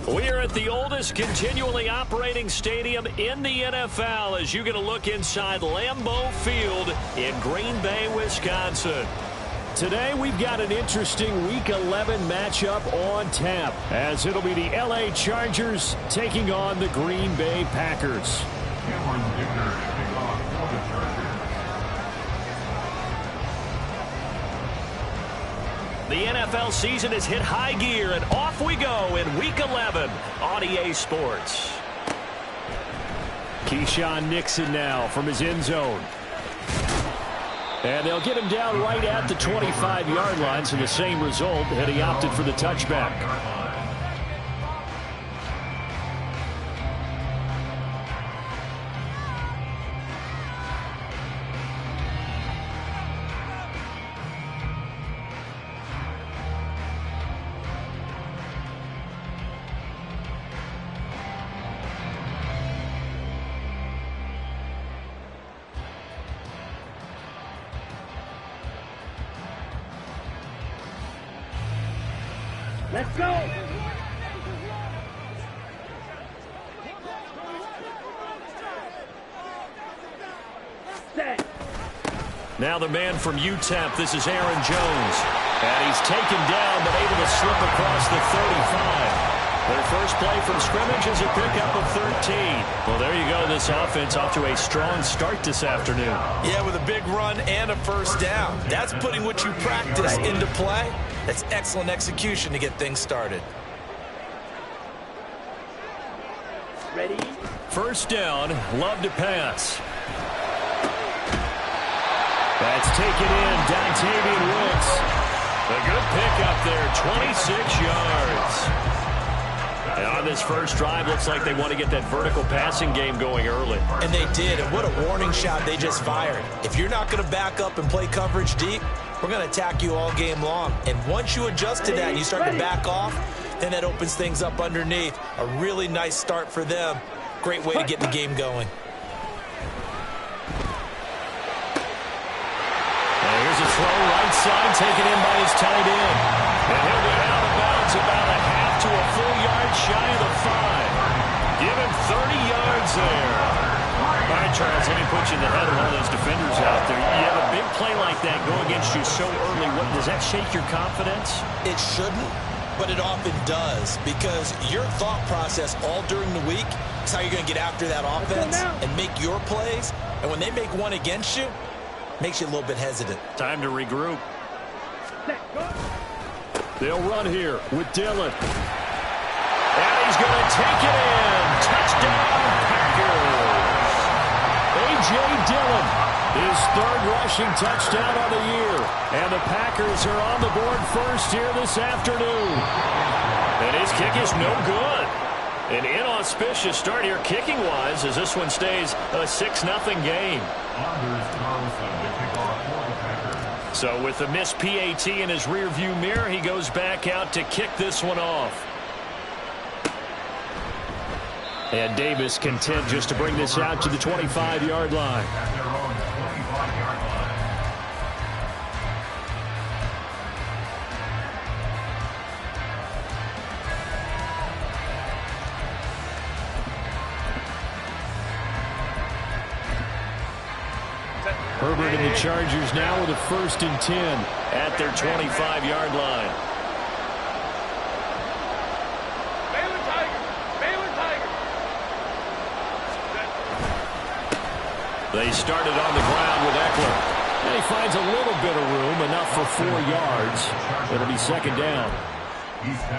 We are at the oldest continually operating stadium in the NFL as you get a look inside Lambeau Field in Green Bay, Wisconsin. Today we've got an interesting Week 11 matchup on tap as it'll be the LA Chargers taking on the Green Bay Packers. The NFL season has hit high gear, and off we go in Week 11 on EA Sports. Keyshawn Nixon now from his end zone. And they'll get him down right at the 25-yard line, so the same result, and he opted for the touchback. Let's go! Now the man from UTEP, this is Aaron Jones. And he's taken down, but able to slip across the 35. Their first play from scrimmage is a pickup of 13. Well, there you go. This offense off to a strong start this afternoon. Yeah, with a big run and a first down. That's putting what you practice into play. That's excellent execution to get things started. Ready? First down, love to pass. That's taken in, Dontavian Woods. A good pickup there, 26 yards. And on this first drive, looks like they want to get that vertical passing game going early. And they did, and what a warning shot they just fired. If you're not going to back up and play coverage deep, we're going to attack you all game long. And once you adjust to that and you start to back off, then that opens things up underneath. A really nice start for them. Great way to get the game going. And here's a throw right side taken in by his tight end. And he'll get out of bounds about a half to a full yard shy of the 5. Give him 30 yards there. All right, Charles, let me put you in the head of one of those defenders out there. You have a big play like that go against you so early. Does that shake your confidence? It shouldn't, but it often does, because your thought process all during the week is how you're going to get after that offense and make your plays. And when they make one against you, it makes you a little bit hesitant. Time to regroup. They'll run here with Dillon. And he's going to take it in. Touchdown, Packers. A.J. Dillon, his third rushing touchdown on the year. And the Packers are on the board first here this afternoon. And his kick is no good. An inauspicious start here kicking-wise as this one stays a 6-0 game. So with the missed PAT in his rearview mirror, he goes back out to kick this one off. And Davis content just to bring this out to the 25-yard line. Herbert and the Chargers now with a 1st and 10 at their 25-yard line. They started on the ground with Eckler. And he finds a little bit of room, enough for 4 yards. It'll be 2nd down.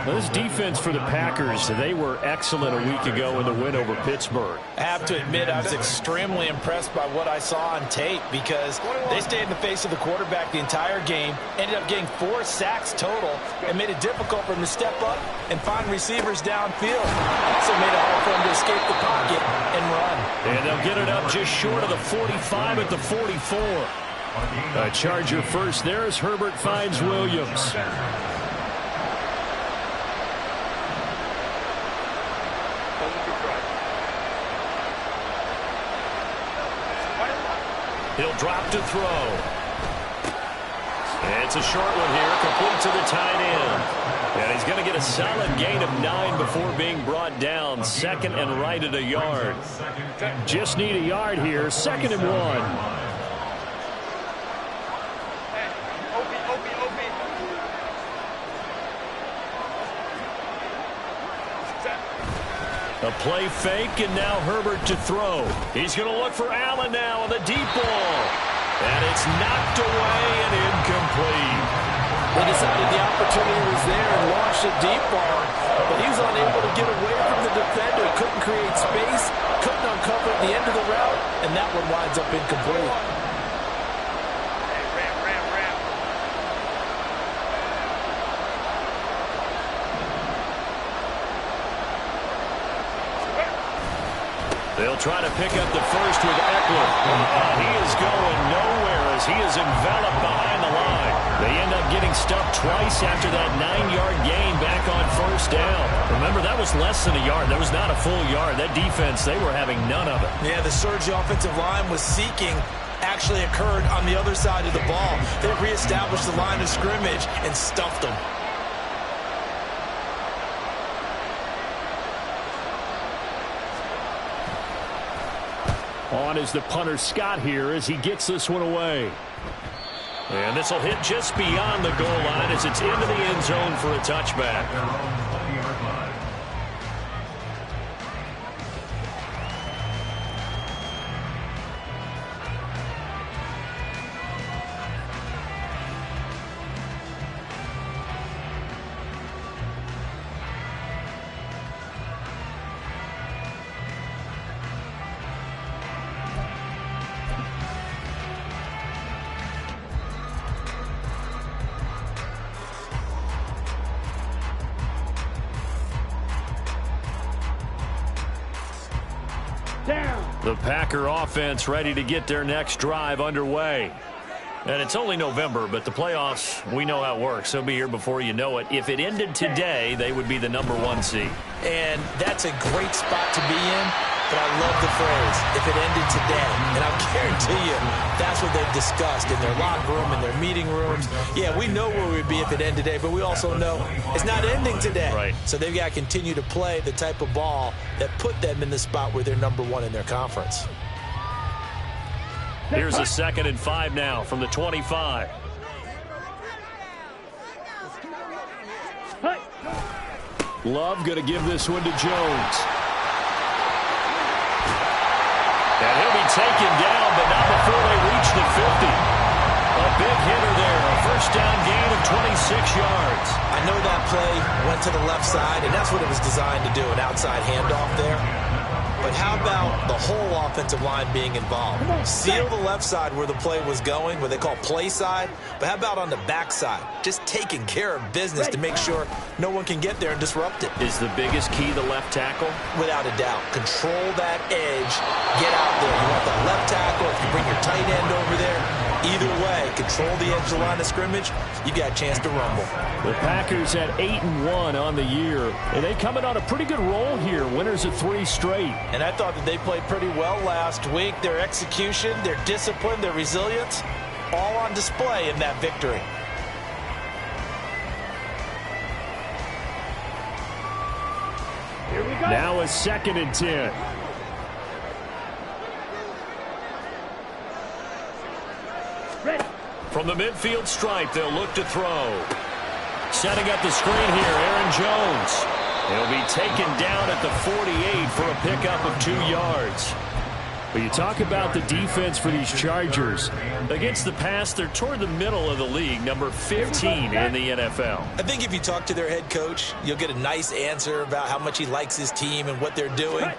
Well, this defense for the Packers, they were excellent a week ago in the win over Pittsburgh. I have to admit, I was extremely impressed by what I saw on tape because they stayed in the face of the quarterback the entire game, ended up getting 4 sacks total, and made it difficult for him to step up and find receivers downfield. Also made it hard for him to escape the pocket and run. And they'll get it up just short of the 45 at the 44. A Charger first there as Herbert finds Williams. He'll drop to throw. It's a short one here, complete to the tight end. And he's going to get a solid gain of 9 before being brought down. 2nd and right at a yard. Just need a yard here. 2nd and 1. A play fake, and now Herbert to throw. He's going to look for Allen now on the deep ball. And it's knocked away and incomplete. They decided the opportunity was there and launched a deep ball, but he was unable to get away from the defender. Couldn't create space, couldn't uncover the end of the route, and that one winds up incomplete. They'll try to pick up the first with Eckler. He is going nowhere as he is enveloped behind the line. They end up getting stuffed twice after that 9-yard gain back on 1st down. Remember, that was less than a yard. That was not a full yard. That defense, they were having none of it. Yeah, the surge the offensive line was seeking actually occurred on the other side of the ball. They reestablished the line of scrimmage and stuffed them. On is the punter Scott here as he gets this one away. And this will hit just beyond the goal line as it's into the end zone for a touchback. The Packer offense ready to get their next drive underway. And it's only November, but the playoffs, we know how it works. They'll be here before you know it. If it ended today, they would be the #1 seed. And that's a great spot to be in, but I love the phrase, if it ended today. And I'll guarantee you, that's what they've discussed in their locker room, in their meeting rooms. Yeah, we know where we'd be if it ended today, but we also know it's not ending today. Right. So they've got to continue to play the type of ball that put them in the spot where they're #1 in their conference. Here's a 2nd and 5 now from the 25. Love going to give this one to Jones. And he'll be taken down, but not before they reach the 50. A big hitter there, a 1st down gain of 26 yards. I know that play went to the left side, and that's what it was designed to do, an outside handoff there. But how about the whole offensive line being involved? Seal the left side where the play was going, what they call play side. But how about on the back side? Just taking care of business to make sure no one can get there and disrupt it. Is the biggest key the left tackle? Without a doubt. Control that edge. Get out there. You want that left tackle. If you bring your tight end over there, either way, control the edge of the line of scrimmage, you got a chance to rumble. The Packers at 8-1 on the year, and they coming on a pretty good roll here. Winners of 3 straight. And I thought that they played pretty well last week. Their execution, their discipline, their resilience, all on display in that victory. Here we go. Now a 2nd and 10. Ready. From the midfield stripe, they'll look to throw. Setting up the screen here, Aaron Jones. He'll be taken down at the 48 for a pickup of 2 yards. But you talk about the defense for these Chargers. Against the pass, they're toward the middle of the league, number 15 in the NFL. I think if you talk to their head coach, you'll get a nice answer about how much he likes his team and what they're doing.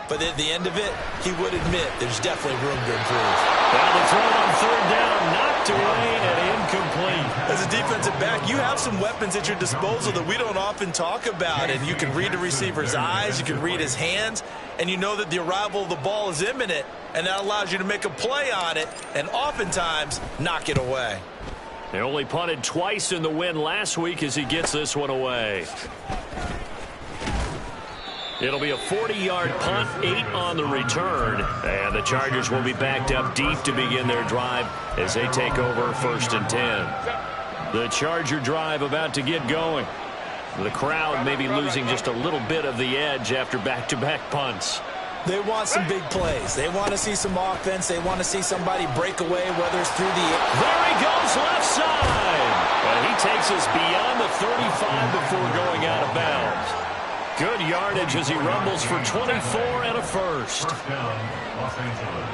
But at the end of it, he would admit there's definitely room to improve. Now the throw on 3rd down, knocked away and incomplete. As a defensive back, you have some weapons at your disposal that we don't often talk about. And you can read the receiver's eyes, you can read his hands, and you know that the arrival of the ball is imminent, and that allows you to make a play on it and oftentimes knock it away. They only punted twice in the win last week as he gets this one away. It'll be a 40-yard punt, 8 on the return. And the Chargers will be backed up deep to begin their drive as they take over 1st and 10. The Charger drive about to get going. The crowd may be losing just a little bit of the edge after back-to-back punts. They want some big plays. They want to see some offense. They want to see somebody break away, whether it's through the air. There he goes, left side. And he takes us beyond the 35 before going out of bounds. Good yardage as he rumbles for 24 and a first. First down, Los Angeles.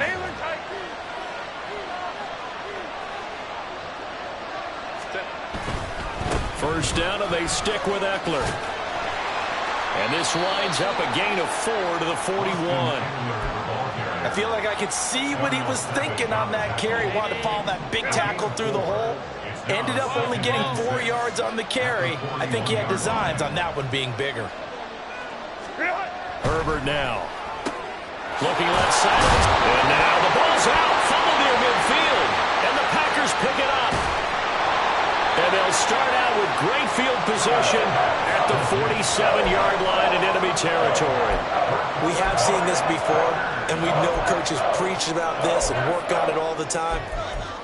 First down, and they stick with Eckler. And this winds up a gain of 4 to the 41. I feel like I could see what he was thinking on that carry. Wanted to follow that big tackle through the hole. Ended up only getting 4 yards on the carry. I think he had designs on that one being bigger. Herbert now. Looking left side. And now the ball's out. Fumble near midfield. And the Packers pick it up. And they'll start out with great field position at the 47-yard line in enemy territory. We have seen this before, and we know coaches preach about this and work on it all the time.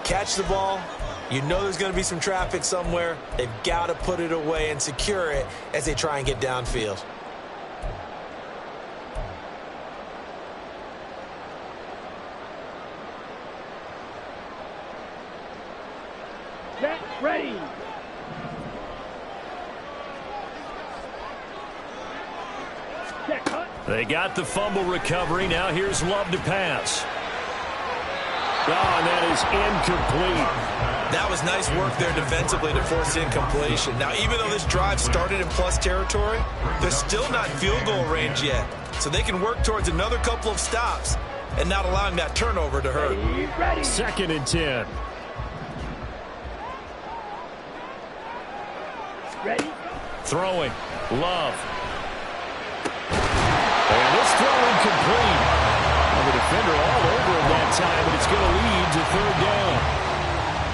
Catch the ball. You know there's going to be some traffic somewhere. They've got to put it away and secure it as they try and get downfield. Set, ready. Set, cut. They got the fumble recovery. Now here's Love to pass. Oh, and that is incomplete. That was nice work there defensively to force incompletion. Now, even though this drive started in plus territory, they're still not in field goal range yet. So they can work towards another couple of stops and not allowing that turnover to hurt. Ready. 2nd and 10. Ready. Throwing. Love. And this throw incomplete. And the defender all over him that time, but it's going to lead to 3rd down.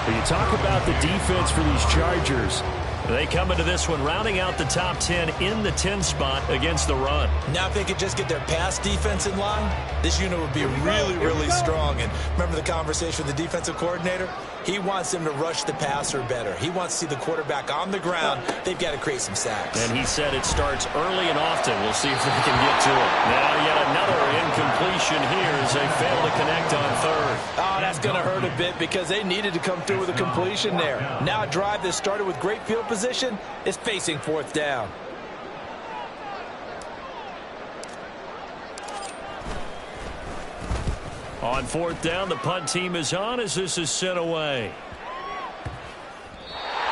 But you talk about the defense for these Chargers. They come into this one rounding out the top 10 in the 10 spot against the run. Now if they could just get their pass defense in line, this unit would be really, really strong. And remember the conversation with the defensive coordinator? He wants them to rush the passer better. He wants to see the quarterback on the ground. They've got to create some sacks. And he said it starts early and often. We'll see if they can get to it. Now yet another incompletion here as they fail to connect on 3rd. Oh, that's going to hurt a bit because they needed to come through with a completion there. Now a drive that started with great field position is facing 4th down. On 4th down, the punt team is on as this is sent away.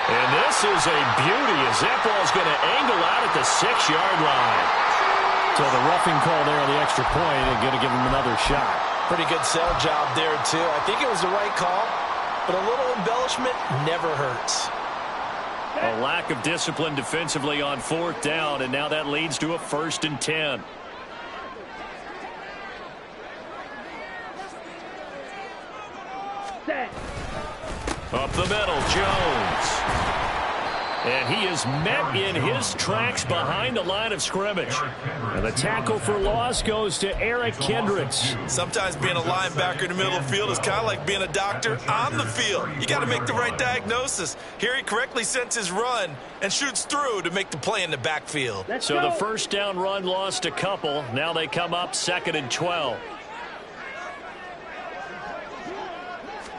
And this is a beauty as that ball's going to angle out at the 6-yard line. So the roughing call there on the extra point and going to give him another shot. Pretty good sell job there, too. I think it was the right call, but a little embellishment never hurts. A lack of discipline defensively on 4th down, and now that leads to a 1st and 10. Set. Up the middle, Jones. And he is met in his tracks behind the line of scrimmage. And the tackle for loss goes to Eric Kendricks. Sometimes being a linebacker in the middle of the field is kind of like being a doctor on the field. You got to make the right diagnosis. Here he correctly sends his run and shoots through to make the play in the backfield. Let's So go. the 1st down run lost a couple. Now they come up 2nd and 12.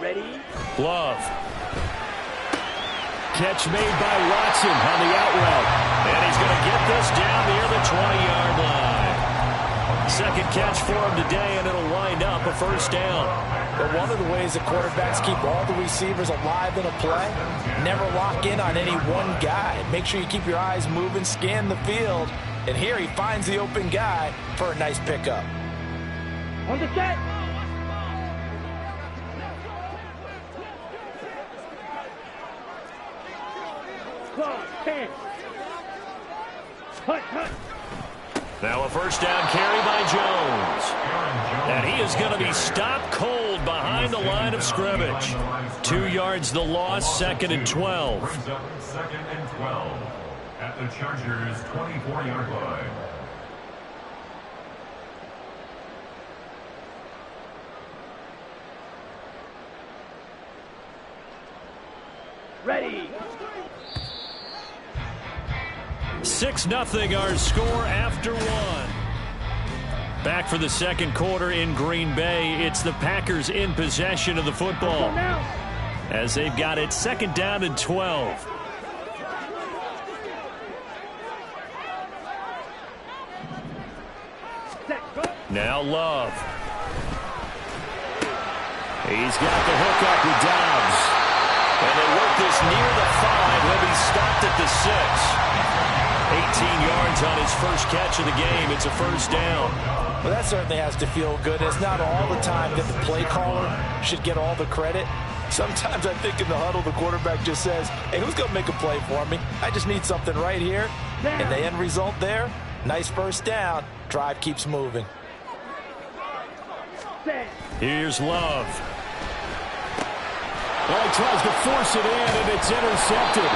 Ready. Love. Catch made by Watson on the out route. And he's going to get this down near the 20-yard line. 2nd catch for him today, and it'll wind up a 1st down. But one of the ways that quarterbacks keep all the receivers alive in a play, never lock in on any one guy. Make sure you keep your eyes moving, scan the field. And here he finds the open guy for a nice pickup. On the set. Clock, 10. Hut, hut. Now a 1st down carry by Jones. And he is going to be stopped cold behind the line of scrimmage. 2 yards the loss, 2nd and 12. 2nd and 12 at the Chargers' 24-yard line. Ready. 6-0 our score after one. Back for the second quarter in Green Bay. It's the Packers in possession of the football as they've got it 2nd down and 12. Now Love. He's got the hook up with Dobbs. And they work this near the 5. He'll be stopped at the 6. 18 yards on his first catch of the game. It's a first down. Well, that certainly has to feel good. It's not all the time that the play caller should get all the credit. Sometimes I think in the huddle, the quarterback just says, hey, who's going to make a play for me? I just need something right here. And the end result there, nice first down. Drive keeps moving. Here's Love. Well, he tries to force it in, and it's intercepted.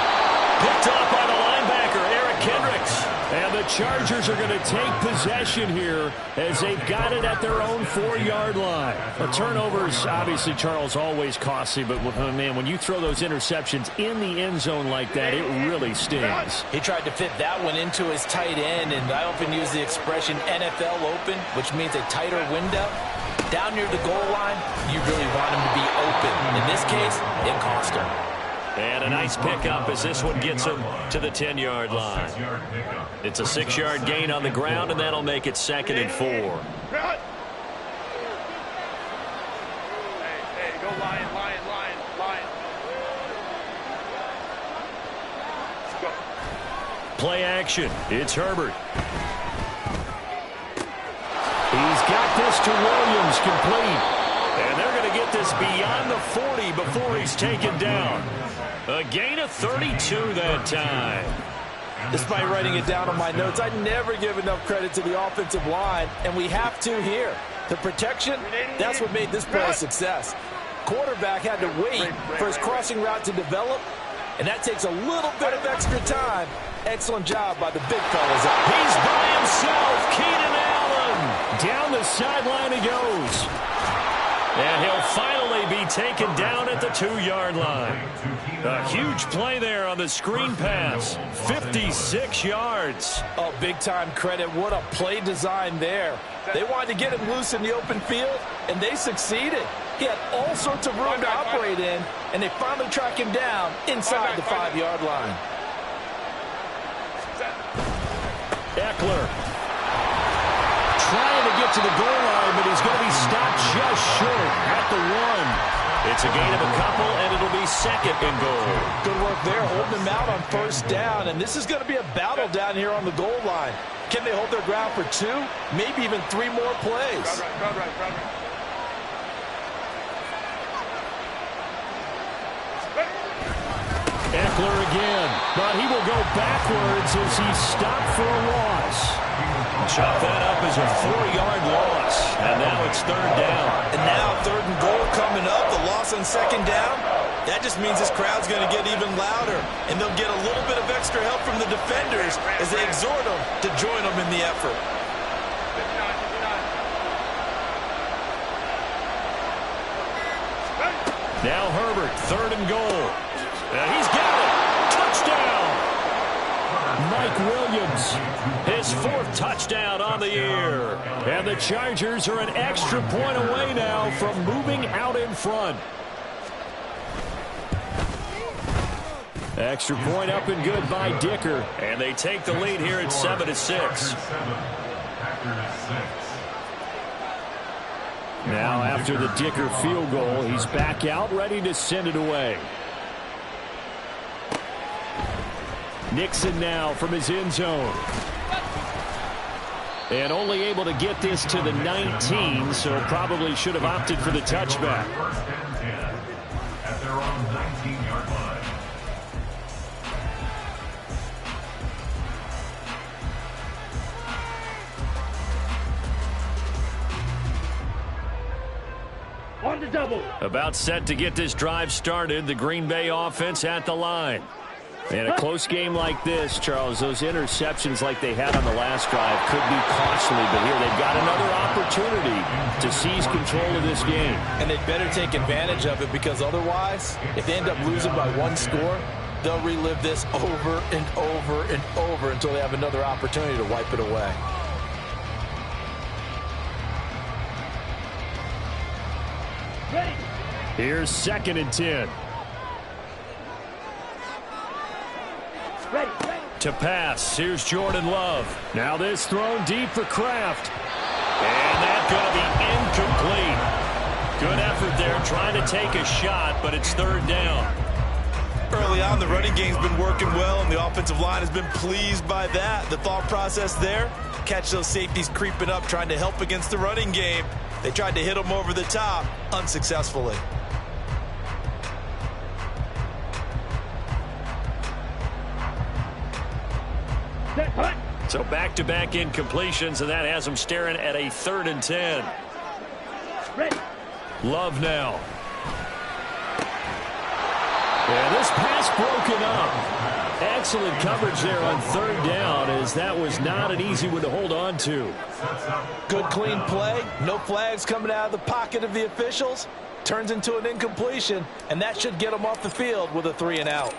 Picked up by the linebacker, Eric Kendricks. And the Chargers are going to take possession here as they've got it at their own 4-yard line. A turnover's obviously, Charles, always costly, but man, when you throw those interceptions in the end zone like that, it really stings. He tried to fit that one into his tight end, and I often use the expression NFL open, which means a tighter window. Down near the goal line, you really want him to be open. In this case, it cost him. And a nice pickup as this one gets him to the 10-yard line. It's a 6-yard gain on the ground, and that'll make it 2nd and 4. Hey, go Lion. Let's go. Play action. It's Herbert. He's got this to Williams, complete. And they're going to get this beyond the 40 before he's taken down. A gain of 32 that time. Despite writing it down on my notes, I never give enough credit to the offensive line, and we have to here. The protection, that's what made this play a success. Quarterback had to wait for his crossing route to develop, and that takes a little bit of extra time. Excellent job by the big fellas. He's by himself, Keenan Allen. Down the sideline he goes. And he'll finally be taken down at the 2-yard line. A huge play there on the screen pass. 56 yards. Oh, big-time credit. What a play design there. They wanted to get him loose in the open field, and they succeeded. He had all sorts of room to operate in, and they finally track him down inside the 5-yard line. Eckler trying to get to the goal line, but he's going to be stopped just short at the 1. It's a gain of a couple, and it'll be 2nd and goal. Good work there, holding him out on first down, and this is going to be a battle down here on the goal line. Can they hold their ground for 2, maybe even 3 more plays? Crowd right. Eckler again, but he will go backwards as he's stopped for a loss. Chop that up as a 4-yard loss, and now it's 3rd down. And now 3rd and goal coming up, the loss on 2nd down. That just means this crowd's going to get even louder, and they'll get a little bit of extra help from the defenders as they exhort them to join them in the effort. Now Herbert, 3rd and goal. He's got it. Touchdown. Mike Williams, his 4th touchdown on the year. And the Chargers are an extra point away now from moving out in front. Extra point up and good by Dicker. And they take the lead here at 7-6. Now after the Dicker field goal, he's back out ready to send it away. Nixon now from his end zone. And only able to get this to the 19, so probably should have opted for the touchback. At their own 19-yard line. On the double. About set to get this drive started. The Green Bay offense at the line. And a close game like this, Charles, those interceptions like they had on the last drive could be costly. But here they've got another opportunity to seize control of this game. And they'd better take advantage of it, because otherwise, if they end up losing by 1 score, they'll relive this over and over and over until they have another opportunity to wipe it away. Ready. Here's 2nd and 10. Ready. To pass, here's Jordan Love. Now this thrown deep for Kraft. And that's going to be incomplete. Good effort there trying to take a shot, but it's 3rd down. Early on, the running game's been working well, and the offensive line has been pleased by that. The thought process there, catch those safeties creeping up, trying to help against the running game. They tried to hit them over the top, unsuccessfully. So back-to-back incompletions, and that has them staring at a 3rd and 10. Ready. Love now. And this pass broken up. Excellent coverage there on 3rd down, as that was not an easy one to hold on to. Good clean play. No flags coming out of the pocket of the officials. Turns into an incompletion, and that should get them off the field with a 3 and out.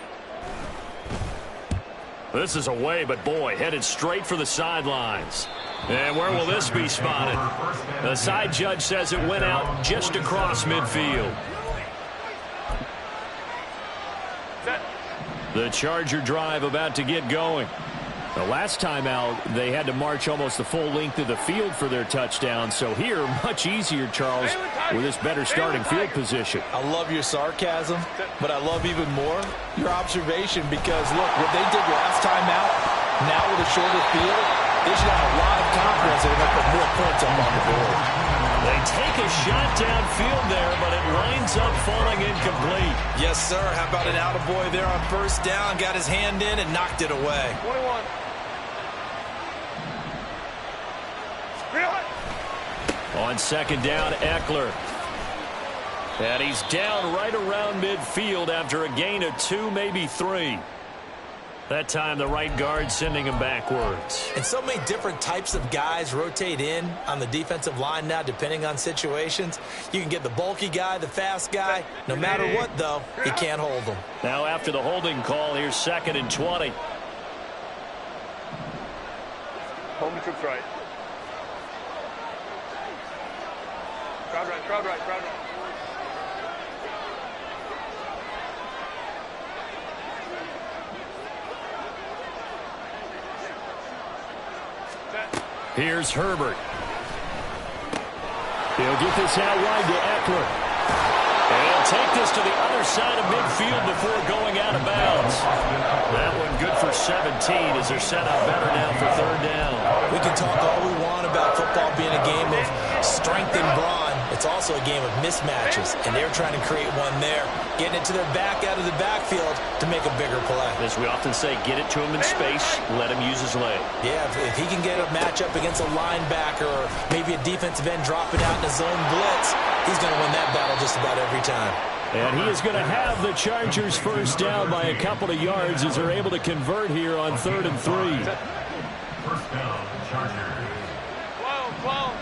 This is away, but boy, headed straight for the sidelines. And where will this be spotted? The side judge says it went out just across midfield. The Charger drive about to get going. The last time out, they had to march almost the full length of the field for their touchdown. So here, much easier, Charles, with this better starting field position. I love your sarcasm, but I love even more your observation, because, look, what they did last time out, now with a shorter field, they should have a lot of confidence that they're going to put more points up on the board. They take a shot downfield there, but it winds up falling incomplete. Yes, sir. How about an attaboy there on 1st down? Got his hand in and knocked it away. 21. On 2nd down, Eckler. And he's down right around midfield after a gain of 2, maybe 3. That time, the right guard sending him backwards. And so many different types of guys rotate in on the defensive line now, depending on situations. You can get the bulky guy, the fast guy. No matter what, though, he can't hold them. Now, after the holding call, here's 2nd and 20. Home troops right. Crowd right, crowd right, crowd right. Here's Herbert. He'll get this out wide to Eckler. And he'll take this to the other side of midfield before going out of bounds. That one good for 17 as they're set up better now for 3rd down. We can talk all we want about football being a game of strength and brawn. It's also a game of mismatches, and they're trying to create one there, getting it to their back out of the backfield to make a bigger play. As we often say, get it to him in space, let him use his leg. Yeah, if he can get a matchup against a linebacker or maybe a defensive end dropping out in a zone blitz, he's going to win that battle just about every time. And he is going to have the Chargers 1st down by a couple of yards as they're able to convert here on 3rd and 3. 1st down, Chargers. Clone.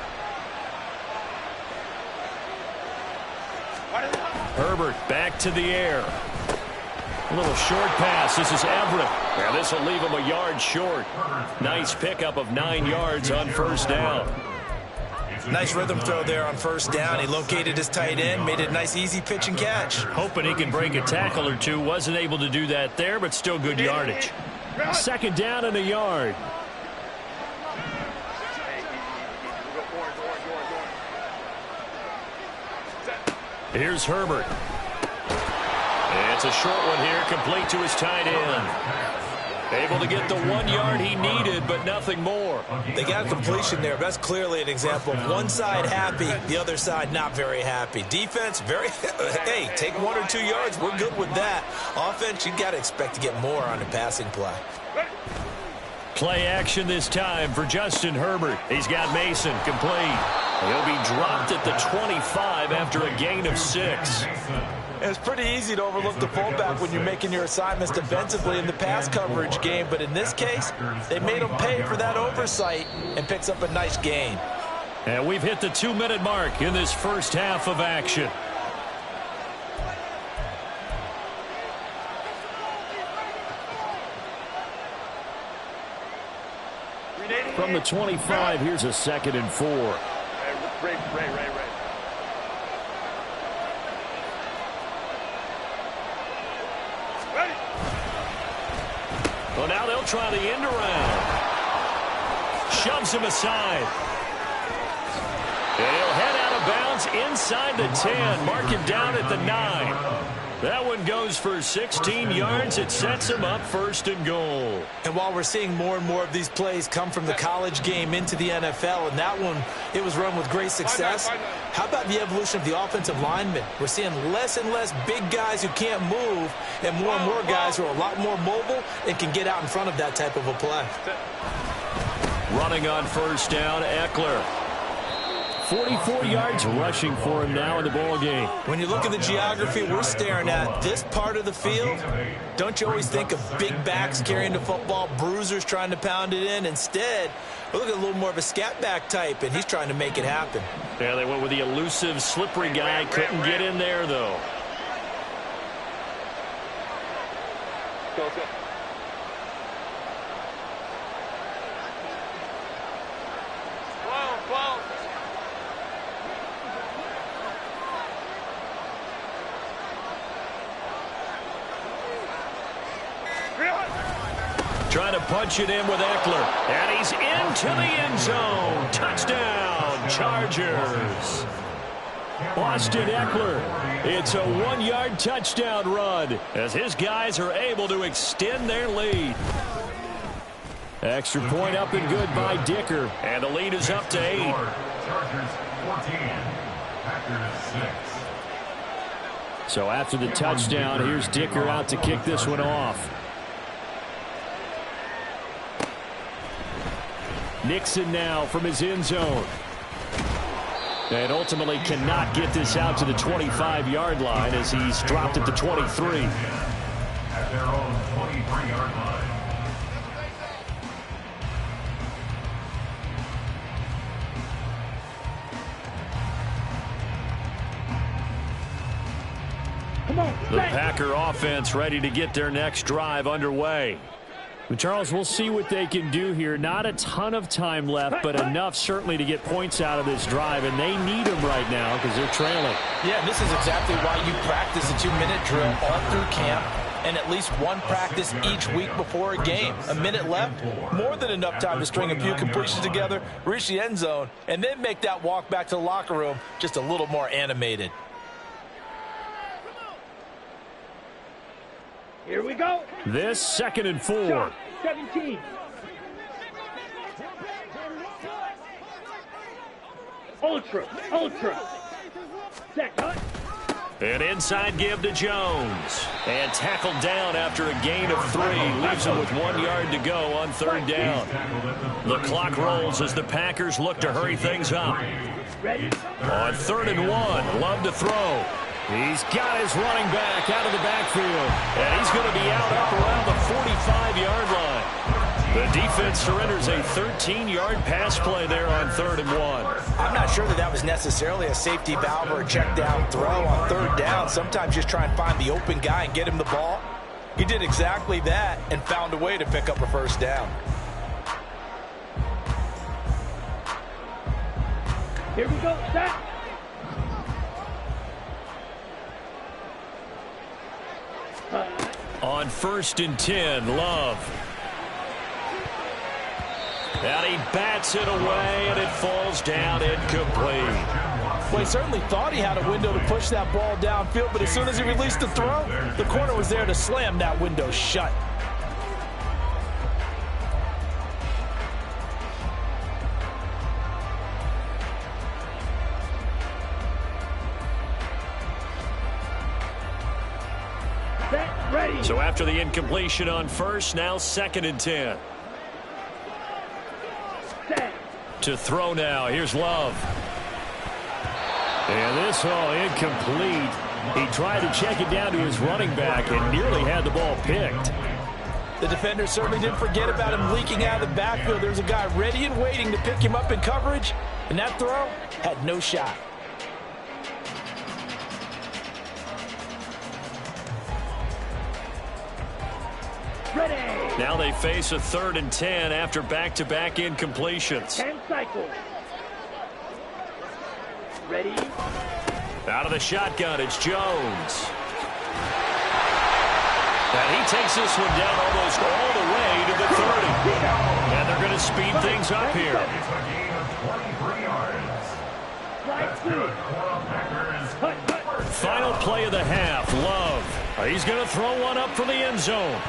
Herbert back to the air. A little short pass. This is Everett. Now this will leave him a yard short. Nice pickup of 9 yards on 1st down. Nice rhythm throw there on 1st down. He located his tight end, made it a nice easy pitch and catch. Hoping he can break a tackle or two. Wasn't able to do that there, but still good yardage. 2nd down and a yard. Here's Herbert. And it's a short one here, complete to his tight end. Able to get the 1 yard he needed, but nothing more. They got a completion there. That's clearly an example of one side happy, the other side not very happy. Defense, very, hey, take 1 or 2 yards. We're good with that. Offense, you got to expect to get more on the passing play. Play action this time for Justin Herbert. He's got Mason complete. He'll be dropped at the 25 after a gain of 6. It's pretty easy to overlook the fullback when you're making your assignments defensively in the pass coverage game, but in this case, they made him pay for that oversight and picks up a nice gain. And we've hit the 2-minute mark in this first half of action. From the 25, here's a 2nd and 4. Ray. Ready. Well, now they'll try the end around. Shoves him aside. And he'll head out of bounds inside the 10. Mark him down at the 9. That one goes for 16 yards. It sets him up 1st and goal. And while we're seeing more and more of these plays come from the college game into the NFL, and that one, it was run with great success, how about the evolution of the offensive linemen? We're seeing less and less big guys who can't move and more guys who are a lot more mobile and can get out in front of that type of a play. Running on 1st down, Eckler. 44 yards rushing for him now in the ball game. When you look at the geography we're staring at, this part of the field, don't you always think of big backs carrying the football, bruisers trying to pound it in? Instead, we look at a little more of a scat back type, and he's trying to make it happen. Yeah, they went with the elusive, slippery guy. Couldn't get in there, though. Go. Well. Trying to punch it in with Eckler. And he's into the end zone. Touchdown, Chargers. Austin Eckler. It's a 1-yard touchdown run as his guys are able to extend their lead. Extra point up and good by Dicker. And the lead is up to 8. Chargers 14, Packers 6. So after the touchdown, here's Dicker out to kick this one off. Nixon now from his end zone. And ultimately cannot get this out to the 25-yard line as he's dropped at the 23. At their own 23-yard line. The Packer offense ready to get their next drive underway. But Charles, we'll see what they can do here. Not a ton of time left, but enough certainly to get points out of this drive, and they need them right now because they're trailing. Yeah, and this is exactly why you practice a 2-minute drill all through camp and at least one practice each week before a game. A minute left, more than enough time to string a few completions together, reach the end zone, and then make that walk back to the locker room just a little more animated. Here we go. This 2nd and 4. 17. Ultra. Set cut. An inside give to Jones. And tackled down after a gain of 3. Leaves him with 1 yard to go on 3rd down. The clock rolls as the Packers look to hurry things up. Ready. On 3rd and 1, Love to throw. He's got his running back out of the backfield. And he's going to be out up around the 45-yard line. The defense surrenders a 13-yard pass play there on 3rd and 1. I'm not sure that was necessarily a safety valve or a check down throw on 3rd down. Sometimes just try and find the open guy and get him the ball. He did exactly that and found a way to pick up a 1st down. Here we go. Set. On 1st and 10, Love. And he bats it away, and it falls down incomplete. Well, he certainly thought he had a window to push that ball downfield, but as soon as he released the throw, the corner was there to slam that window shut. Ready. So after the incompletion on 1st, now 2nd and 10. Set. To throw now. Here's Love. And this all incomplete. He tried to check it down to his running back and nearly had the ball picked. The defender certainly didn't forget about him leaking out of the backfield. There's a guy ready and waiting to pick him up in coverage, and that throw had no shot. Ready. Now they face a 3rd and 10 after back-to-back incompletions. 10 cycles. Ready? Out of the shotgun, it's Jones. And he takes this one down almost all the way to the 30. And they're going to speed things up here. It's a gain of 23 yards. That's good for a Packers. Final play of the half, Love. He's going to throw one up for the end zone.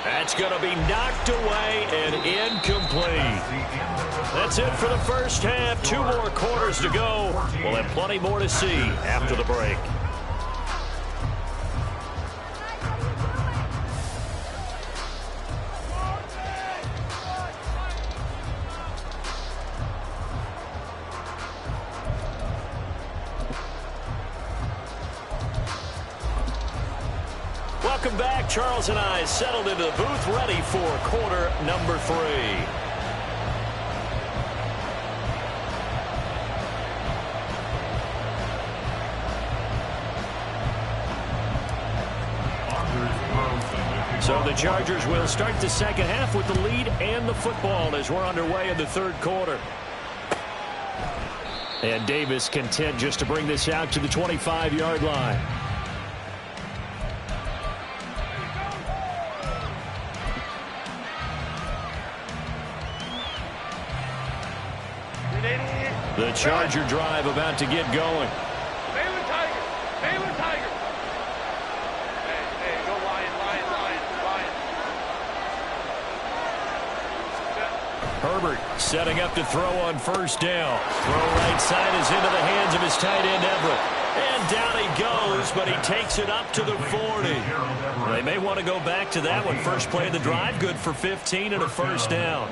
That's going to be knocked away and incomplete. That's it for the first half. 2 more quarters to go. We'll have plenty more to see after the break. Welcome back. Charles and I settled into the booth, ready for quarter number 3. So the Chargers will start the second half with the lead and the football as we're underway in the 3rd quarter. And Davis content just to bring this out to the 25-yard line. The Charger drive about to get going. Baylor Tiger. Baylor Tiger. Hey, go Lion. Herbert setting up to throw on 1st down. Throw right side is into the hands of his tight end, Everett. And down he goes, but he takes it up to the 40. They may want to go back to that one. First play of the drive, good for 15 and a 1st down.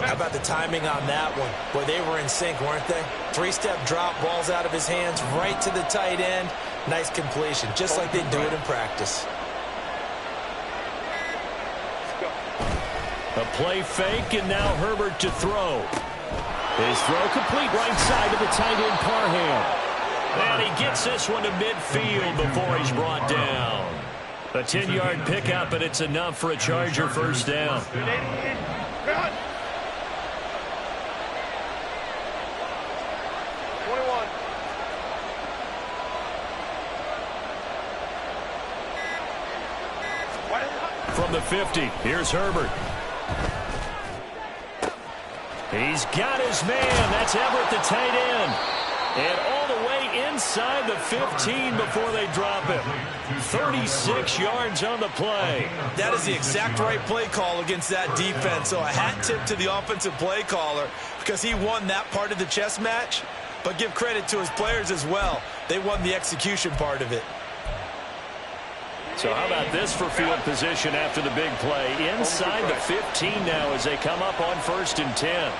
How about the timing on that one? Boy, they were in sync, weren't they? 3-step drop, balls out of his hands, right to the tight end. Nice completion, just like they do it in practice. A play fake, and now Herbert to throw. His throw complete right side to the tight end, Parham. And he gets this one to midfield before he's brought down. A 10-yard pickup, and it's enough for a Charger 1st down. 21. From the 50, here's Herbert. He's got his man. That's Everett, the tight end. And all the way inside the 15 before they drop him. 36 yards on the play. That is the exact right play call against that defense. So a hat tip to the offensive play caller because he won that part of the chess match. But give credit to his players as well. They won the execution part of it. So how about this for field position after the big play? Inside the 15 now as they come up on 1st and 10.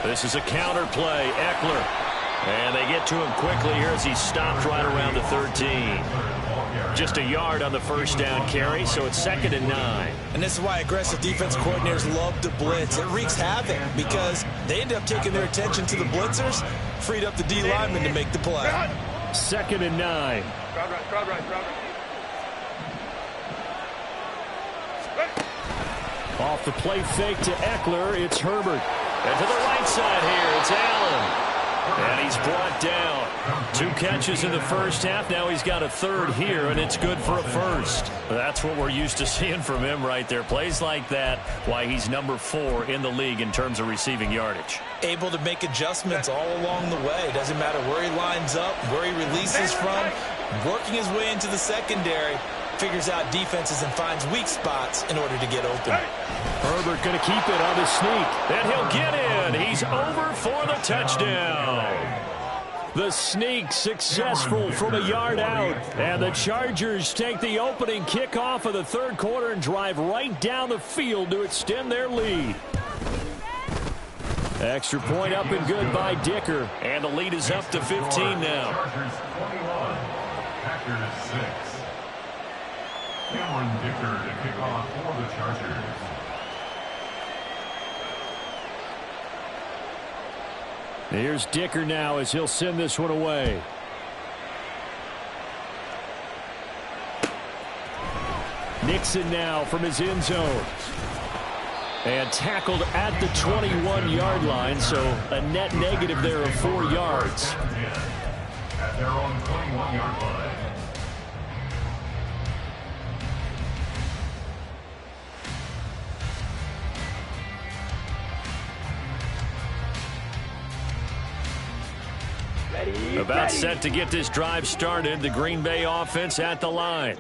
This is a counter play, Eckler. And they get to him quickly here as he stopped right around the 13. Just a yard on the 1st down carry, so it's 2nd and 9. And this is why aggressive defense coordinators love to blitz. It wreaks havoc because they end up taking their attention to the blitzers, freed up the D lineman to make the play. 2nd and 9. Crowd right. Off the play fake to Eckler, it's Herbert. And to the right side here, it's Allen. And he's brought down. 2 catches in the 1st half. Now he's got a 3rd here, and it's good for a 1st. That's what we're used to seeing from him right there. Plays like that, why he's number 4 in the league in terms of receiving yardage. Able to make adjustments all along the way. Doesn't matter where he lines up, where he releases from. Working his way into the secondary. Figures out defenses and finds weak spots in order to get open. Herbert going to keep it on the sneak. And he'll get in. He's over for the touchdown. The sneak successful from a yard out. And the Chargers take the opening kickoff of the 3rd quarter and drive right down the field to extend their lead. Extra point up and good by Dicker. And the lead is up to 15 now. Chargers 21, Packers 6. Cameron Dicker to kick off for the Chargers. Here's Dicker now as he'll send this one away. Nixon now from his end zone. And tackled at the 21-yard line, so a net negative there of 4 yards. At their own 21-yard line. About set to get this drive started. The Green Bay offense at the line.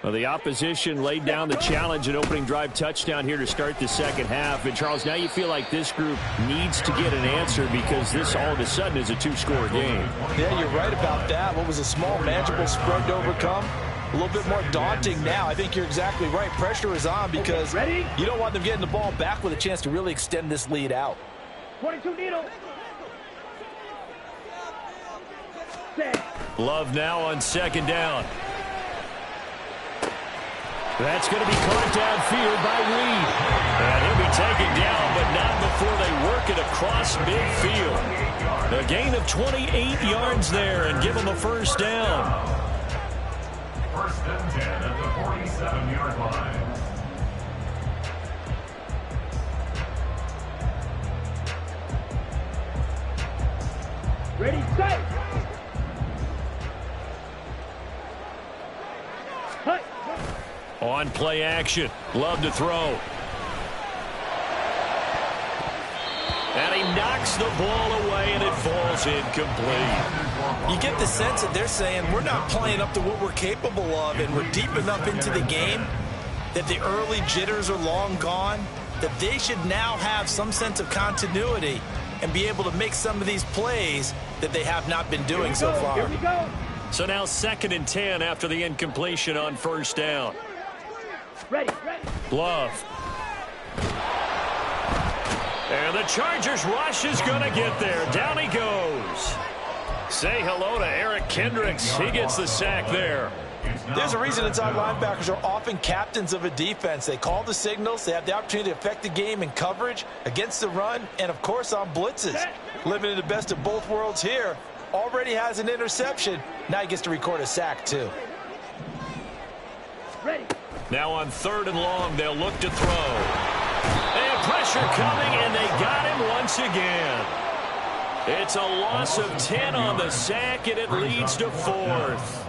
Well, the opposition laid down the challenge and opening drive touchdown here to start the second half. And, Charles, now you feel like this group needs to get an answer because this all of a sudden is a 2-score game. Yeah, you're right about that. What was a small, manageable spread to overcome? A little bit more daunting now. I think you're exactly right. Pressure is on because you don't want them getting the ball back with a chance to really extend this lead out. 22 needle. Love now on second down. That's going to be caught downfield by Reed. And he'll be taken down, but not before they work it across midfield. A gain of 28 yards there and give him a first down. First and 10 at the 47-yard line. Ready, set. Hut. On play action. Love to throw. And he knocks the ball away, and it falls incomplete. You get the sense that they're saying we're not playing up to what we're capable of, and we're deep enough into the game that the early jitters are long gone, that they should now have some sense of continuity and be able to make some of these plays that they have not been doing so far. Here we go. So now 2nd and 10 after the incompletion on first down. Ready. Love. And the Chargers rush is going to get there. Down he goes. Say hello to Eric Kendricks. He gets the sack there. There's a reason inside linebackers are often captains of a defense. They call the signals. They have the opportunity to affect the game in coverage, against the run, and, of course, on blitzes. Living in the best of both worlds here. Already has an interception. Now he gets to record a sack, too. Ready. Now on 3rd and long, they'll look to throw. And pressure coming, and they got him once again. It's a loss of 10 on the sack, and it leads to 4th.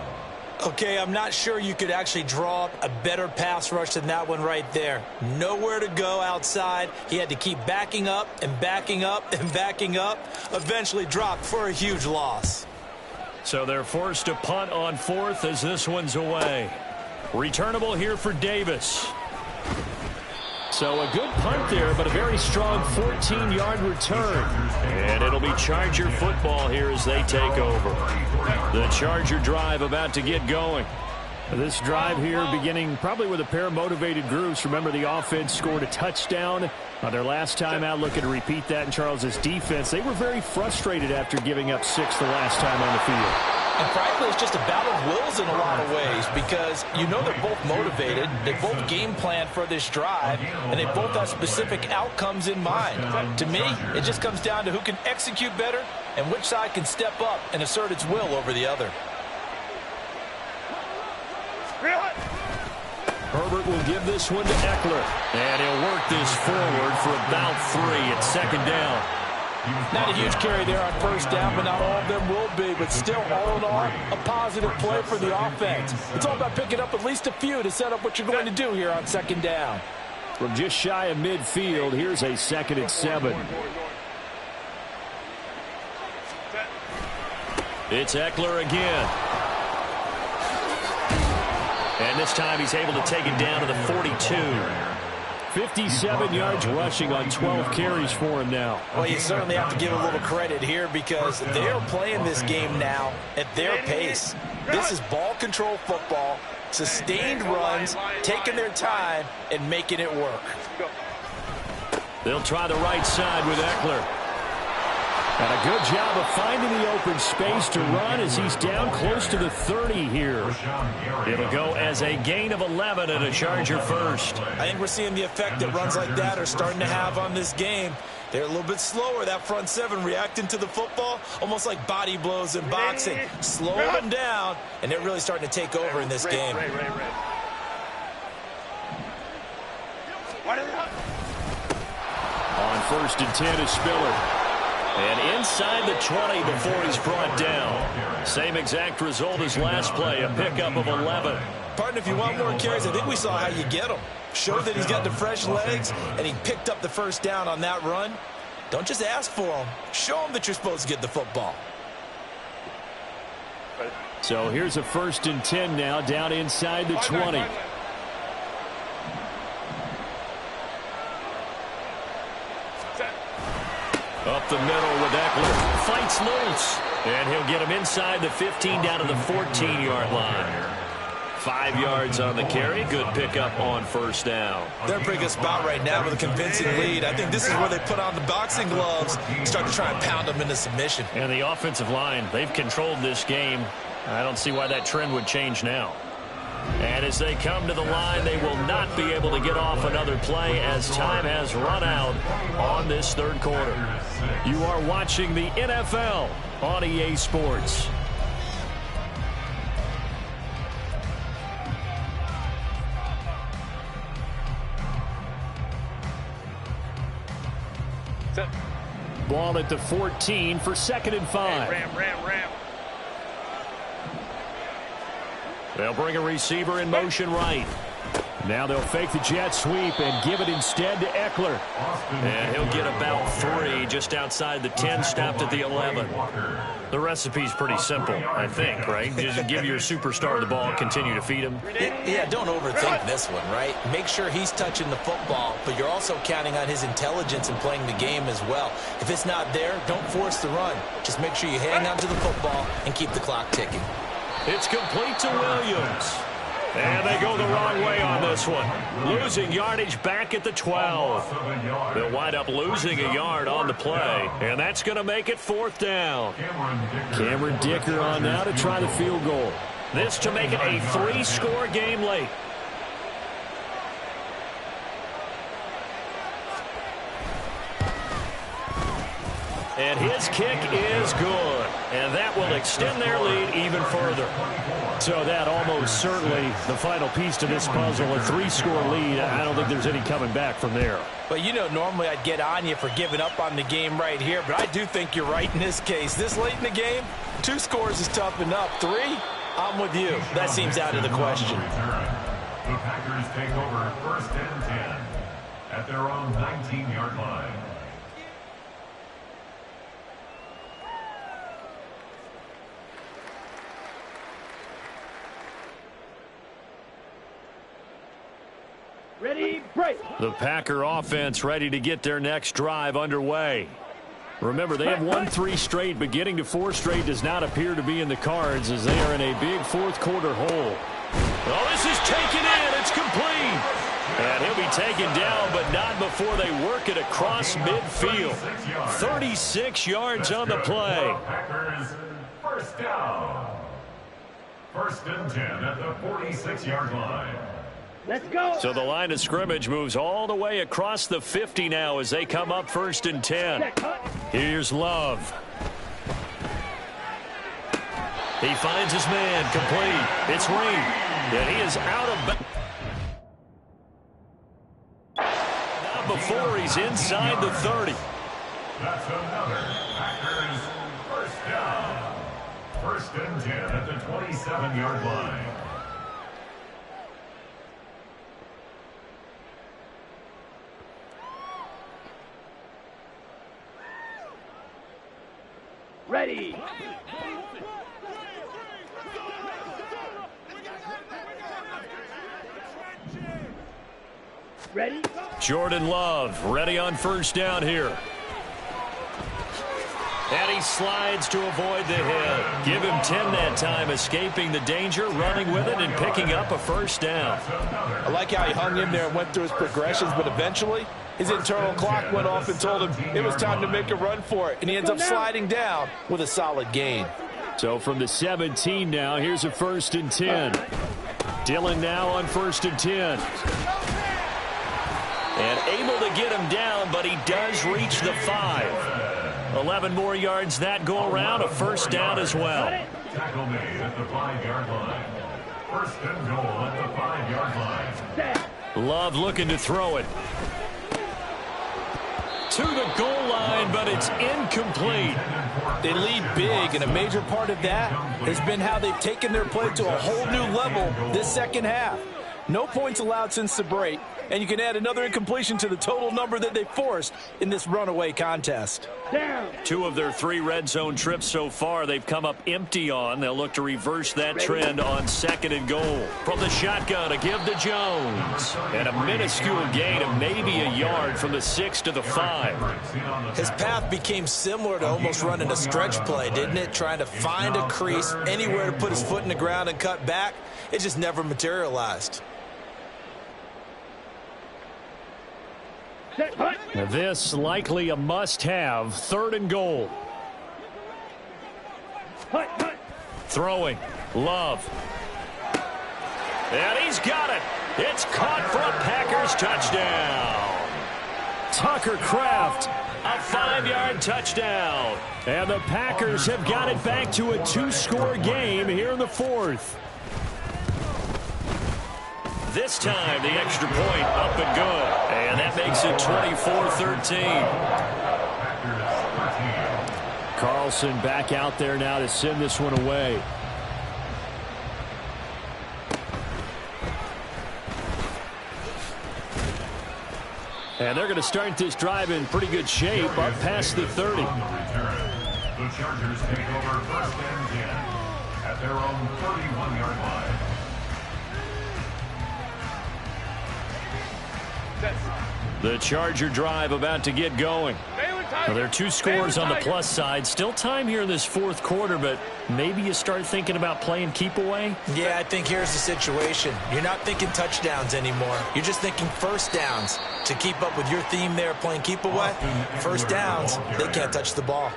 Okay, I'm not sure you could actually draw up a better pass rush than that one right there. Nowhere to go outside. He had to keep backing up and backing up and backing up. Eventually dropped for a huge loss. So they're forced to punt on 4th as this one's away. Returnable here for Davis. So a good punt there, but a very strong 14-yard return. And it'll be Charger football here as they take over. The Charger drive about to get going. This drive here beginning probably with a pair of motivated groups. Remember, the offense scored a touchdown their last time out. Looking to repeat that in Charles's defense. They were very frustrated after giving up 6 the last time on the field. And frankly, it's just a battle of wills in a lot of ways because you know they're both motivated, they both game plan for this drive, and they both have specific outcomes in mind. To me, it just comes down to who can execute better and which side can step up and assert its will over the other. Herbert will give this one to Eckler, and he'll work this forward for about 3 at 2nd down. Not a huge carry there on first down, but not all of them will be. But still, all in all, a positive play for the offense. It's all about picking up at least a few to set up what you're going to do here on 2nd down. From just shy of midfield, here's a 2nd and 7. It's Eckler again. And this time he's able to take it down to the 42. 57 yards rushing on 12 carries for him now. Well, you certainly have to give a little credit here because they are playing this game now at their pace. This is ball control football, sustained runs, taking their time, and making it work. They'll try the right side with Eckler. And a good job of finding the open space to run as he's down close to the 30 here. It'll go as a gain of 11 and a Charger first. I think we're seeing the effect that runs like that are starting to have on this game. They're a little bit slower, that front seven, reacting to the football, almost like body blows in boxing. Slowing them down, and they're really starting to take over in this game. On 1st and 10 is Spiller. And inside the 20 before he's brought down. Same exact result as last play, a pickup of 11. Partner, if you want more carries, I think we saw how you get them. Show that he's got the fresh legs, and he picked up the first down on that run. Don't just ask for him. Show him that you're supposed to get the football. So here's a 1st and 10 now, down inside the 20. Up the middle with Eckler. Fights loose. And he'll get him inside the 15 down to the 14-yard line. 5 yards on the carry. Good pickup on 1st down. They're in a pretty good spot right now with a convincing lead. I think this is where they put on the boxing gloves and start to try and pound them into submission. And the offensive line, they've controlled this game. I don't see why that trend would change now. And as they come to the line, they will not be able to get off another play as time has run out on this 3rd quarter. You are watching the NFL on EA Sports. Ball at the 14 for 2nd and 5. Ram. They'll bring a receiver in motion right. Now they'll fake the jet sweep and give it instead to Eckler. And he'll get about 3 just outside the 10, stopped at the 11. The recipe's pretty simple, I think, right? Just give your superstar the ball, continue to feed him. Yeah, don't overthink this one, right? Make sure he's touching the football, but you're also counting on his intelligence in playing the game as well. If it's not there, don't force the run. Just make sure you hang on to the football and keep the clock ticking. It's complete to Williams. And they go the wrong way on this one. Losing yardage back at the 12. They'll wind up losing a yard on the play. And that's going to make it 4th down. Cameron Dicker on now to try the field goal. This to make it a 3-score game late. And his kick is good. And that will extend their lead even further. So that almost certainly the final piece to this puzzle, a 3-score lead. I don't think there's any coming back from there. But you know, normally I'd get on you for giving up on the game right here, but I do think you're right in this case. This late in the game, 2 scores is tough enough. 3, I'm with you. That seems out of the question. The Packers take over 1st and 10 at their own 19-yard line. Ready, break. The Packer offense ready to get their next drive underway. Remember, they have won 3 straight, but getting to 4 straight does not appear to be in the cards as they are in a big 4th quarter hole. Oh, this is taken in. It's complete. And he'll be taken down, but not before they work it across midfield. 36 yards on the play. Packers 1st down. 1st and 10 at the 46-yard line. Let's go. So the line of scrimmage moves all the way across the 50 now as they come up 1st and 10. Here's Love. He finds his man, complete. It's Reed, and he is out of bounds. Not before he's inside the 30. That's another Packers 1st down. 1st and 10 at the 27-yard line. Ready. Ready. Jordan Love ready on 1st down here. And he slides to avoid the hit. Give him 10 that time, escaping the danger, running with it, and picking up a 1st down. I like how he hung in there and went through his progressions, but eventually his internal clock went off and told him it was time to make a run for it, and he ends up sliding down with a solid gain. So from the 17 now, here's a 1st and 10. Dillon now on 1st and 10. And able to get him down, but he does reach the 5. 11 more yards that go around, a 1st down as well. Tackle made at the 5-yard line. 1st and goal at the 5-yard line. Love looking to throw it. To the goal line, but it's incomplete. They lead big, and a major part of that has been how they've taken their play to a whole new level this second half. No points allowed since the break, and you can add another incompletion to the total number that they forced in this runaway contest. Down. 2 of their 3 red zone trips so far they've come up empty on. They'll look to reverse that trend on 2nd and goal. From the shotgun to give to Jones. And a minuscule gain of maybe a yard from the 6 to the 5. His path became similar to almost running a stretch play, didn't it? Trying to find a crease, anywhere to put his foot in the ground and cut back. It just never materialized. Set, hut. Now this likely a must-have. 3rd and goal. Hut, hut. Throwing. Love. And he's got it. It's caught for a Packers touchdown. Tucker Kraft, a 5-yard touchdown. And the Packers have got it back to a 2-score game here in the 4th. This time, the extra point up and good. And that makes it 24-13. Carlson back out there now to send this one away. And they're going to start this drive in pretty good shape up past the 30. The Chargers take over 1st and 10 at their own 31-yard line. The Charger drive about to get going. Well, there are 2 scores on the plus side. Still time here in this 4th quarter, but maybe you start thinking about playing keep away? Yeah, I think here's the situation. You're not thinking touchdowns anymore. You're just thinking first downs. To keep up with your theme there, playing keep away, first downs, they can't touch the ball.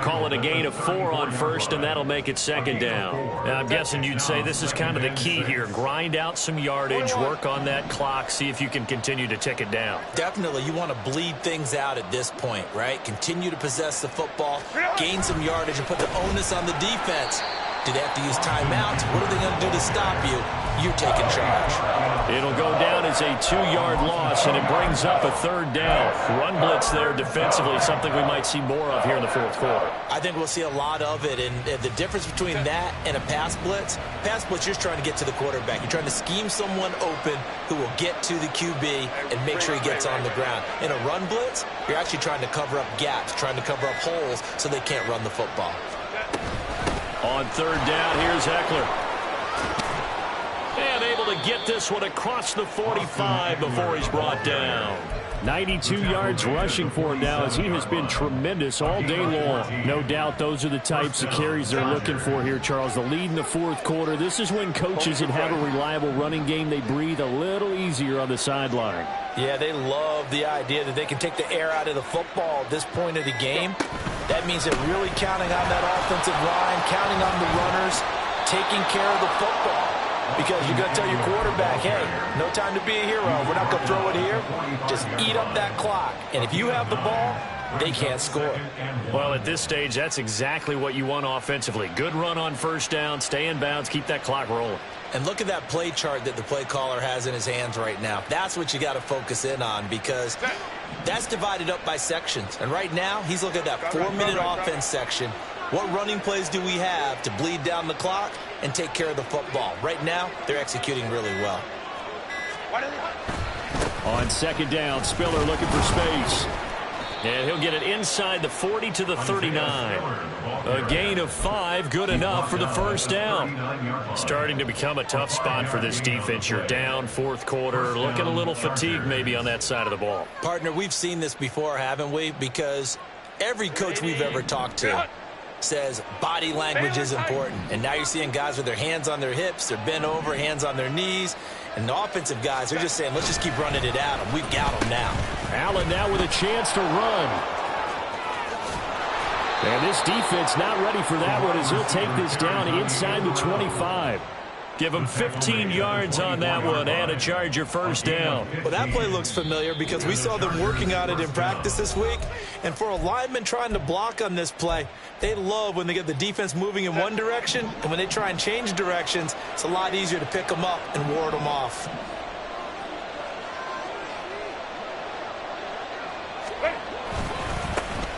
Call it a gain of 4 on 1st, and that'll make it 2nd down. Now, I'm guessing you'd say this is kind of the key here. Grind out some yardage, work on that clock, see if you can continue to tick it down. Definitely, you want to bleed things out at this point, right? Continue to possess the football, gain some yardage, and put the onus on the defense. Do they have to use timeouts? What are they going to do to stop you? You're taking charge. It'll go down as a 2-yard loss, and it brings up a 3rd down. Run blitz there defensively, something we might see more of here in the 4th quarter. I think we'll see a lot of it, and the difference between that and a pass blitz, you're just trying to get to the quarterback. You're trying to scheme someone open who will get to the QB and make sure he gets on the ground. In a run blitz, you're actually trying to cover up gaps, trying to cover up holes so they can't run the football. On 3rd down, here's Eckler. And able to get this one across the 45 before he's brought down. 92 yards rushing for him now as he has been tremendous all day long. No doubt those are the types of carries they're looking for here, Charles. The lead in the 4th quarter. This is when coaches that have a reliable running game, they breathe a little easier on the sideline. Yeah, they love the idea that they can take the air out of the football at this point of the game. That means they're really counting on that offensive line, counting on the runners, taking care of the football. Because you're going to tell your quarterback, hey, no time to be a hero. We're not going to throw it here. Just eat up that clock. And if you have the ball, they can't score. Well, at this stage, that's exactly what you want offensively. Good run on 1st down, stay in bounds, keep that clock rolling. And look at that play chart that the play caller has in his hands right now. That's what you got to focus in on because that's divided up by sections. And right now, he's looking at that 4-minute offense section. What running plays do we have to bleed down the clock and take care of the football? Right now, they're executing really well. On 2nd down, Spiller looking for space. And he'll get it inside the 40 to the 39. A gain of 5, good enough for the 1st down. Starting to become a tough spot for this defense. You're down 4th quarter, looking a little fatigued maybe on that side of the ball. Partner, we've seen this before, haven't we? Because every coach we've ever talked to says body language is important. And now you're seeing guys with their hands on their hips, they're bent over, hands on their knees. And the offensive guys, they're just saying, let's just keep running it at them. We've got them now. Allen now with a chance to run. And this defense not ready for that one as he'll take this down inside the 25. Give him 15 yards on that one and a Charger 1st down. Well, that play looks familiar because we saw them working on it in practice this week. And for a lineman trying to block on this play, they love when they get the defense moving in one direction. And when they try and change directions, it's a lot easier to pick them up and ward them off.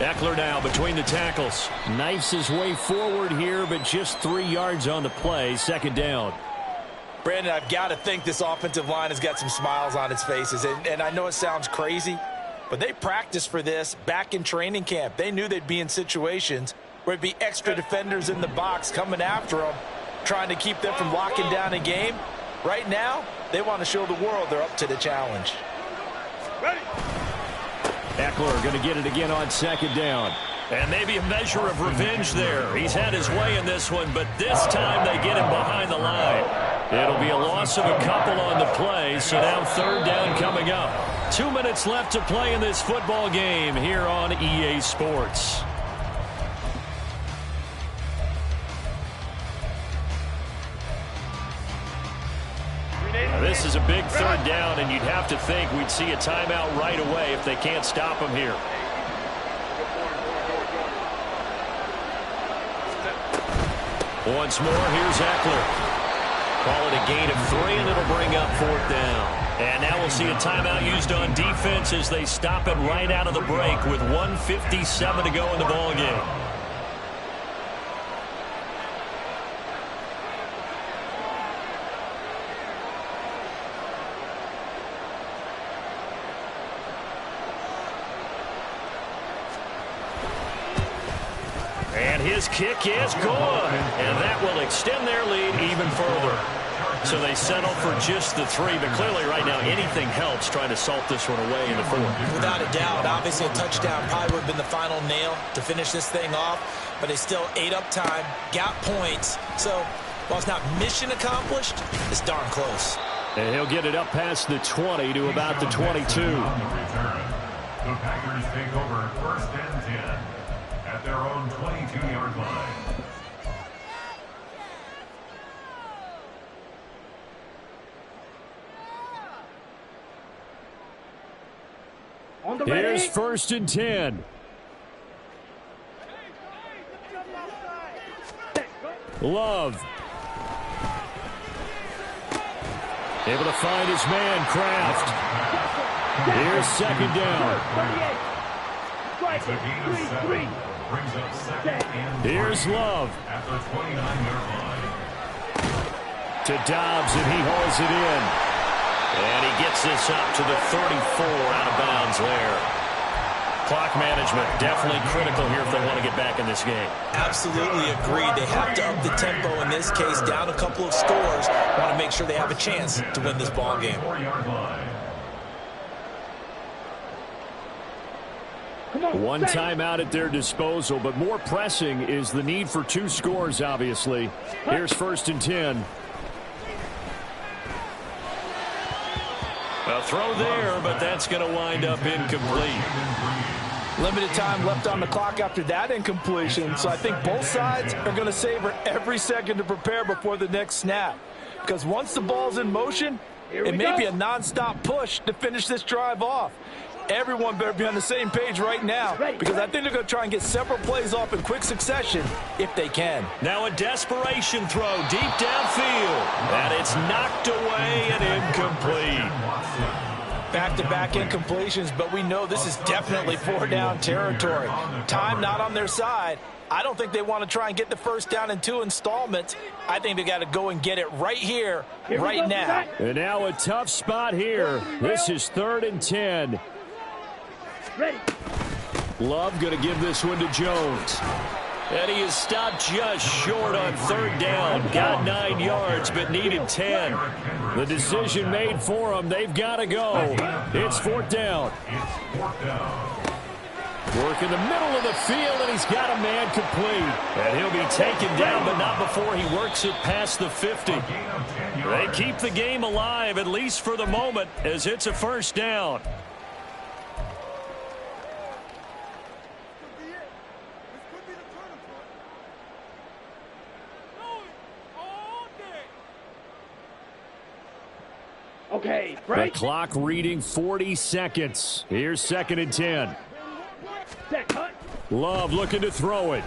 Eckler now between the tackles. Knifes his way forward here, but just 3 yards on the play. Second down. Brandon, I've got to think this offensive line has got some smiles on its faces. And I know it sounds crazy, but they practiced for this back in training camp. They knew they'd be in situations where it'd be extra defenders in the box coming after them, trying to keep them from locking down a game. Right now, they want to show the world they're up to the challenge. Ready. Eckler going to get it again on second down. And maybe a measure of revenge there. He's had his way in this one, but this time they get him behind the line. It'll be a loss of a couple on the play, so now third down coming up. 2 minutes left to play in this football game here on EA Sports. This is a big third down, and you'd have to think we'd see a timeout right away if they can't stop him here. Once more, here's Eckler. Call it a gain of 3, and it'll bring up fourth down. And now we'll see a timeout used on defense as they stop it right out of the break with 1:57 to go in the ballgame. His kick is good, and that will extend their lead even further. So they settle for just the 3, but clearly right now anything helps trying to salt this one away in the 4th. Without a doubt, obviously a touchdown probably would have been the final nail to finish this thing off, but they still ate up time, got points. So while it's not mission accomplished, it's darn close. And he'll get it up past the 20 to about the 22. The Packers take over 1st and 10. At their own 22-yard line. On the Here's ready. 1st and 10. Love. Able to find his man, Kraft. Here's 2nd down. It's a gain of 7. Brings up 2nd and 3. Here's Love. At the 29-yard line. To Dobbs, and he hauls it in. And he gets this up to the 34 out of bounds there. Clock management definitely critical here if they want to get back in this game. Absolutely agreed. They have to up the tempo in this case, down a couple of scores. Want to make sure they have a chance to win this ball game. 4-yard line. One timeout at their disposal, but more pressing is the need for 2 scores, obviously. Here's 1st and 10. A throw there, but that's going to wind up incomplete. Limited time left on the clock after that incompletion, so I think both sides are going to savor every second to prepare before the next snap. Because once the ball's in motion, it may be a nonstop push to finish this drive off. Everyone better be on the same page right now, because I think they're going to try and get several plays off in quick succession if they can. Now a desperation throw deep downfield, and it's knocked away and incomplete. Back-to-back incompletions, but we know this is definitely 4-down territory. Time not on their side. I don't think they want to try and get the 1st down in 2 installments. I think they got to go and get it right here right now. And now a tough spot here. This is 3rd and 10. Ready. Love going to give this one to Jones. And he is stopped just short on 3rd down. Got 9 yards, but needed 10. The decision made for him. They've got to go. It's 4th down. Work in the middle of the field, and he's got a man complete. And he'll be taken down, but not before he works it past the 50. They keep the game alive, at least for the moment, as it's a 1st down. Okay, The break. clock reading 40 seconds. Here's 2nd and 10. Set, cut. Love looking to throw it.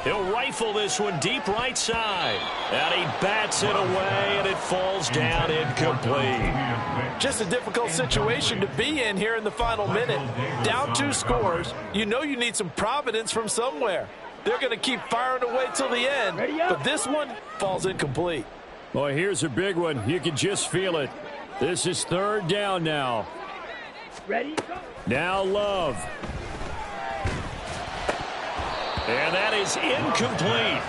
He'll rifle this one deep right side. And he bats it away, and it falls down incomplete. Just a difficult situation to be in here in the final minute. Down 2 scores. You know you need some providence from somewhere. They're going to keep firing away till the end. But this one falls incomplete. Boy, here's a big one. You can just feel it. This is 3rd down now. Ready, go. Now Love. And that is incomplete.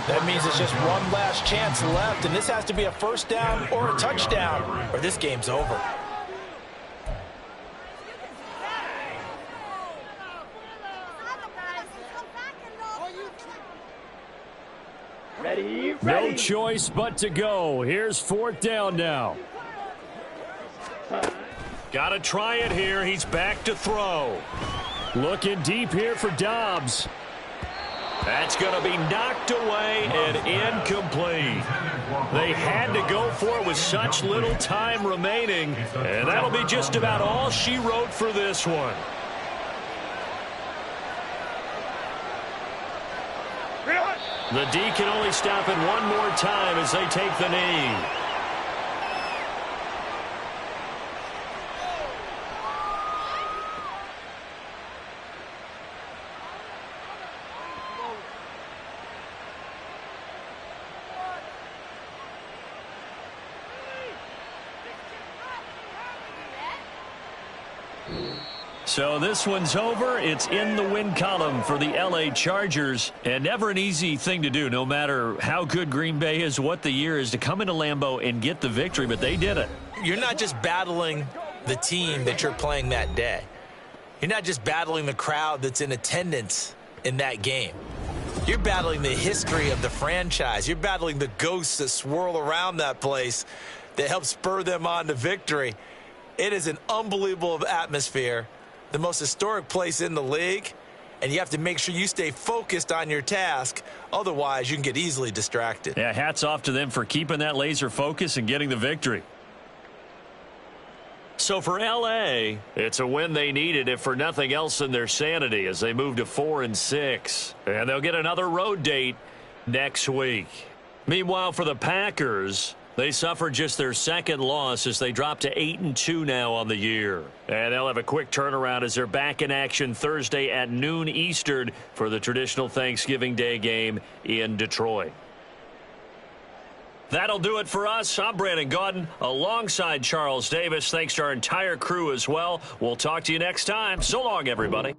That means it's just one last chance left, and this has to be a 1st down or a touchdown, or this game's over. Ready, No choice but to go. Here's 4th down now. Got to try it here. He's back to throw. Looking deep here for Dobbs. That's going to be knocked away and incomplete. They had to go for it with such little time remaining, and that'll be just about all she wrote for this one. The D can only stop it one more time as they take the knee. So this one's over. It's in the win column for the L.A. Chargers. And never an easy thing to do, no matter how good Green Bay is, what the year is, to come into Lambeau and get the victory. But they did it. You're not just battling the team that you're playing that day. You're not just battling the crowd that's in attendance in that game. You're battling the history of the franchise. You're battling the ghosts that swirl around that place that help spur them on to victory. It is an unbelievable atmosphere. The most historic place in the league, and you have to make sure you stay focused on your task. Otherwise, you can get easily distracted. Yeah, hats off to them for keeping that laser focus and getting the victory. So for L.A., it's a win they needed, if for nothing else than their sanity, as they move to 4-6. And they'll get another road date next week. Meanwhile, for the Packers, they suffered just their 2nd loss as they drop to 8-2 now on the year. And they'll have a quick turnaround as they're back in action Thursday at noon Eastern for the traditional Thanksgiving Day game in Detroit. That'll do it for us. I'm Brandon Gaudin alongside Charles Davis. Thanks to our entire crew as well. We'll talk to you next time. So long, everybody.